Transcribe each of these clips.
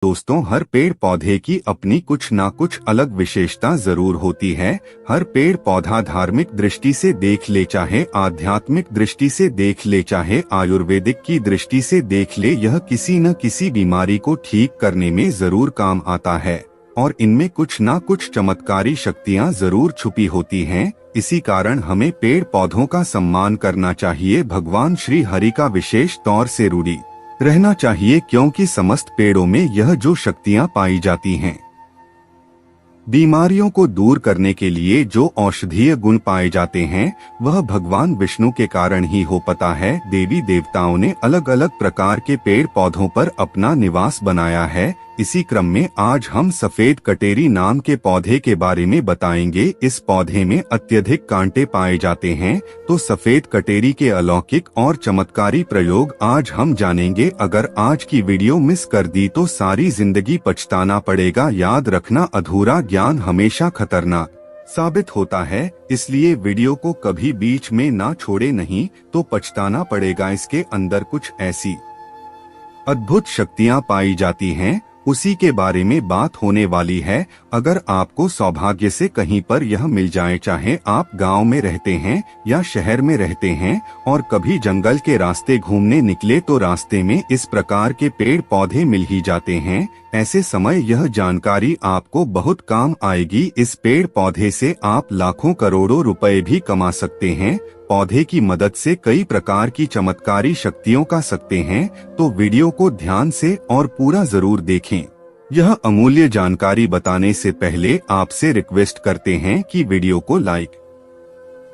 दोस्तों, हर पेड़ पौधे की अपनी कुछ ना कुछ अलग विशेषता जरूर होती है। हर पेड़ पौधा धार्मिक दृष्टि से देख ले, चाहे आध्यात्मिक दृष्टि से देख ले, चाहे आयुर्वेदिक की दृष्टि से देख ले, यह किसी न किसी बीमारी को ठीक करने में जरूर काम आता है और इनमें कुछ ना कुछ चमत्कारी शक्तियाँ जरूर छुपी होती हैं। इसी कारण हमें पेड़ पौधों का सम्मान करना चाहिए। भगवान श्री हरि का विशेष तौर से रूढ़ी रहना चाहिए, क्योंकि समस्त पेड़ों में यह जो शक्तियां पाई जाती हैं, बीमारियों को दूर करने के लिए जो औषधीय गुण पाए जाते हैं, वह भगवान विष्णु के कारण ही हो पाता है। देवी देवताओं ने अलग अलग प्रकार के पेड़ पौधों पर अपना निवास बनाया है। इसी क्रम में आज हम सफेद कटेरी नाम के पौधे के बारे में बताएंगे। इस पौधे में अत्यधिक कांटे पाए जाते हैं, तो सफेद कटेरी के अलौकिक और चमत्कारी प्रयोग आज हम जानेंगे। अगर आज की वीडियो मिस कर दी तो सारी जिंदगी पछताना पड़ेगा। याद रखना, अधूरा ज्ञान हमेशा खतरनाक साबित होता है, इसलिए वीडियो को कभी बीच में ना छोड़े, नहीं तो पछताना पड़ेगा। इसके अंदर कुछ ऐसी अद्भुत शक्तियां पाई जाती हैं, उसी के बारे में बात होने वाली है। अगर आपको सौभाग्य से कहीं पर यह मिल जाए, चाहे आप गांव में रहते हैं या शहर में रहते हैं और कभी जंगल के रास्ते घूमने निकले, तो रास्ते में इस प्रकार के पेड़ पौधे मिल ही जाते हैं। ऐसे समय यह जानकारी आपको बहुत काम आएगी। इस पेड़ पौधे से आप लाखों करोड़ों रुपए भी कमा सकते हैं। पौधे की मदद से कई प्रकार की चमत्कारी शक्तियों का सकते हैं, तो वीडियो को ध्यान से और पूरा जरूर देखें। यह अमूल्य जानकारी बताने से पहले आपसे रिक्वेस्ट करते हैं कि वीडियो को लाइक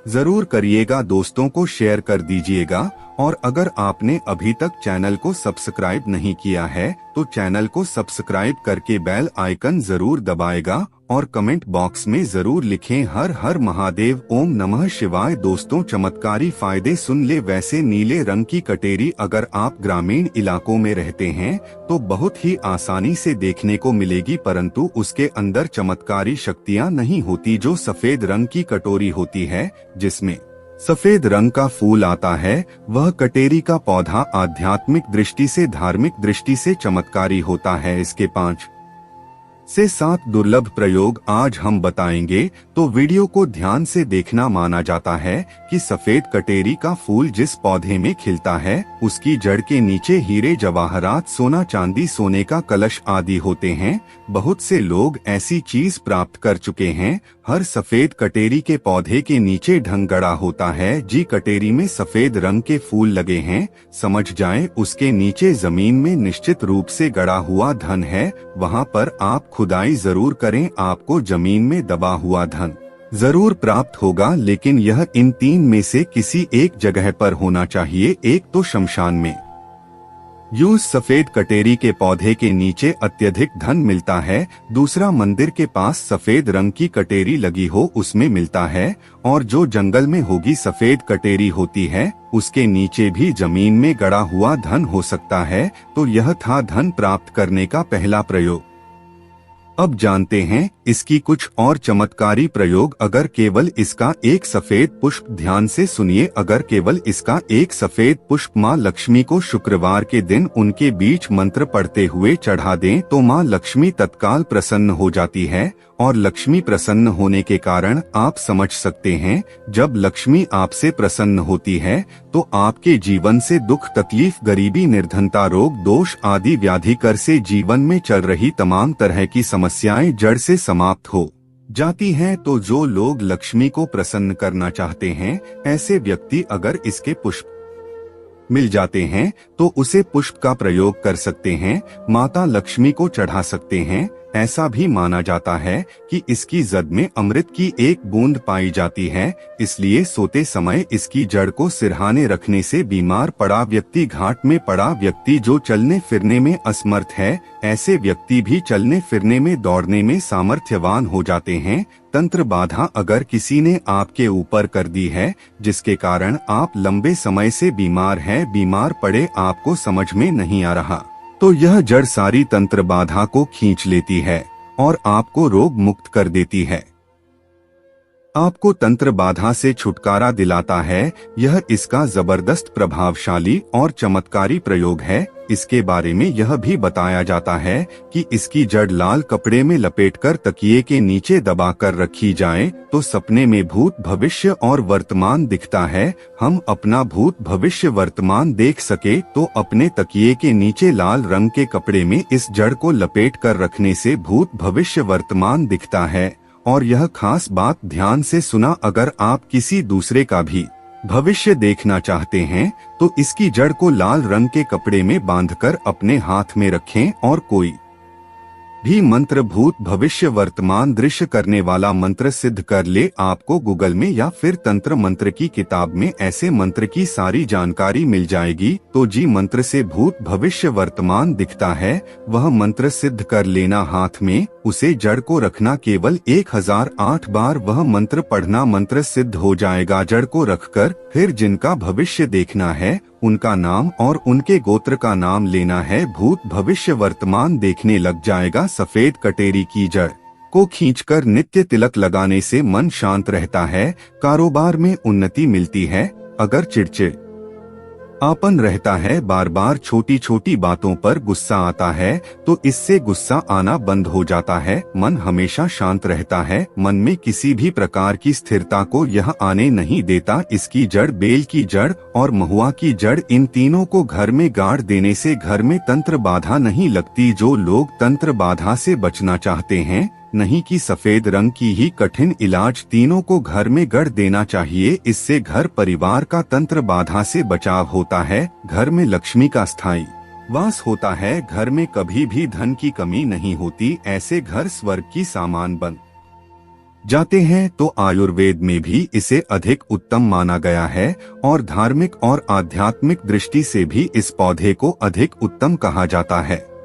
जरूर करिएगा, दोस्तों को शेयर कर दीजिएगा और अगर आपने अभी तक चैनल को सब्सक्राइब नहीं किया है तो चैनल को सब्सक्राइब करके बेल आइकन जरूर दबाएगा और कमेंट बॉक्स में जरूर लिखें हर हर महादेव, ओम नमः शिवाय। दोस्तों, चमत्कारी फायदे सुन ले। वैसे नीले रंग की कटेरी अगर आप ग्रामीण इलाकों में रहते हैं तो बहुत ही आसानी से देखने को मिलेगी, परंतु उसके अंदर चमत्कारी शक्तियां नहीं होती। जो सफेद रंग की कटोरी होती है जिसमें सफेद रंग का फूल आता है, वह कटेरी का पौधा आध्यात्मिक दृष्टि से, धार्मिक दृष्टि से चमत्कारी होता है। इसके 5 से 7 दुर्लभ प्रयोग आज हम बताएंगे, तो वीडियो को ध्यान से देखना। माना जाता है कि सफेद कटेरी का फूल जिस पौधे में खिलता है, उसकी जड़ के नीचे हीरे जवाहरात, सोना चांदी, सोने का कलश आदि होते हैं। बहुत से लोग ऐसी चीज प्राप्त कर चुके हैं। हर सफेद कटेरी के पौधे के नीचे ढंग गड़ा होता है। जी कटेरी में सफेद रंग के फूल लगे हैं, समझ जाएं उसके नीचे जमीन में निश्चित रूप से गड़ा हुआ धन है। वहां पर आप खुदाई जरूर करें, आपको जमीन में दबा हुआ धन जरूर प्राप्त होगा, लेकिन यह इन 3 में से किसी एक जगह पर होना चाहिए। एक तो शमशान में सफेद कटेरी के पौधे के नीचे अत्यधिक धन मिलता है। दूसरा, मंदिर के पास सफेद रंग की कटेरी लगी हो उसमें मिलता है। और जो जंगल में होगी सफेद कटेरी होती है, उसके नीचे भी जमीन में गड़ा हुआ धन हो सकता है। तो यह था धन प्राप्त करने का पहला प्रयोग। अब जानते हैं इसकी कुछ और चमत्कारी प्रयोग। अगर केवल इसका एक सफेद पुष्प, ध्यान से सुनिए, अगर केवल इसका एक सफेद पुष्प माँ लक्ष्मी को शुक्रवार के दिन उनके बीच मंत्र पढ़ते हुए चढ़ा दें, तो माँ लक्ष्मी तत्काल प्रसन्न हो जाती है। और लक्ष्मी प्रसन्न होने के कारण आप समझ सकते हैं, जब लक्ष्मी आपसे प्रसन्न होती है तो आपके जीवन से दुख, तकलीफ, गरीबी, निर्धनता, रोग, दोष आदि व्याधि कर से जीवन में चल रही तमाम तरह की समस्याएं जड़ से समाप्त हो जाती हैं। तो जो लोग लक्ष्मी को प्रसन्न करना चाहते हैं, ऐसे व्यक्ति अगर इसके पुष्प मिल जाते हैं तो उसे पुष्प का प्रयोग कर सकते हैं, माता लक्ष्मी को चढ़ा सकते हैं। ऐसा भी माना जाता है कि इसकी जद में अमृत की एक बूंद पाई जाती है, इसलिए सोते समय इसकी जड़ को सिरहाने रखने से बीमार पड़ा व्यक्ति, घाट में पड़ा व्यक्ति, जो चलने फिरने में असमर्थ है, ऐसे व्यक्ति भी चलने फिरने में, दौड़ने में सामर्थ्यवान हो जाते हैं। तंत्र बाधा अगर किसी ने आपके ऊपर कर दी है, जिसके कारण आप लंबे समय से बीमार हैं, बीमार पड़े, आपको समझ में नहीं आ रहा, तो यह जड़ सारी तंत्र बाधा को खींच लेती है और आपको रोग मुक्त कर देती है, आपको तंत्र बाधा से छुटकारा दिलाता है। यह इसका जबरदस्त प्रभावशाली और चमत्कारी प्रयोग है। इसके बारे में यह भी बताया जाता है कि इसकी जड़ लाल कपड़े में लपेटकर तकिए के नीचे दबाकर रखी जाए तो सपने में भूत भविष्य और वर्तमान दिखता है। हम अपना भूत भविष्य वर्तमान देख सके तो अपने तकिए के नीचे लाल रंग के कपड़े में इस जड़ को लपेट कर रखने से भूत भविष्य वर्तमान दिखता है। और यह खास बात ध्यान से सुना, अगर आप किसी दूसरे का भी भविष्य देखना चाहते हैं तो इसकी जड़ को लाल रंग के कपड़े में बांधकर अपने हाथ में रखें और कोई भी मंत्र भूत भविष्य वर्तमान दृश्य करने वाला मंत्र सिद्ध कर ले। आपको गूगल में या फिर तंत्र मंत्र की किताब में ऐसे मंत्र की सारी जानकारी मिल जाएगी। तो जी मंत्र से भूत भविष्य वर्तमान दिखता है, वह मंत्र सिद्ध कर लेना हाथ में, उसे जड़ को रखना केवल 1008 बार, वह मंत्र पढ़ना, मंत्र सिद्ध हो जाएगा। जड़ को रखकर फिर जिनका भविष्य देखना है उनका नाम और उनके गोत्र का नाम लेना है, भूत भविष्य वर्तमान देखने लग जाएगा। सफेद कटेरी की जड़ को खींचकर नित्य तिलक लगाने से मन शांत रहता है, कारोबार में उन्नति मिलती है। अगर चिड़चिड़ आपन रहता है, बार बार छोटी छोटी बातों पर गुस्सा आता है तो इससे गुस्सा आना बंद हो जाता है। मन हमेशा शांत रहता है, मन में किसी भी प्रकार की स्थिरता को यह आने नहीं देता। इसकी जड़, बेल की जड़ और महुआ की जड़, इन तीनों को घर में गाड़ देने से घर में तंत्र बाधा नहीं लगती। जो लोग तंत्र बाधा से बचना चाहते हैं, नहीं कि सफेद रंग की ही कठिन इलाज, तीनों को घर में गढ़ देना चाहिए। इससे घर परिवार का तंत्र बाधा से बचाव होता है, घर में लक्ष्मी का स्थायी वास होता है, घर में कभी भी धन की कमी नहीं होती। ऐसे घर स्वर्ग की सामान बन जाते हैं। तो आयुर्वेद में भी इसे अधिक उत्तम माना गया है और धार्मिक और आध्यात्मिक दृष्टि से भी इस पौधे को अधिक उत्तम कहा जाता है।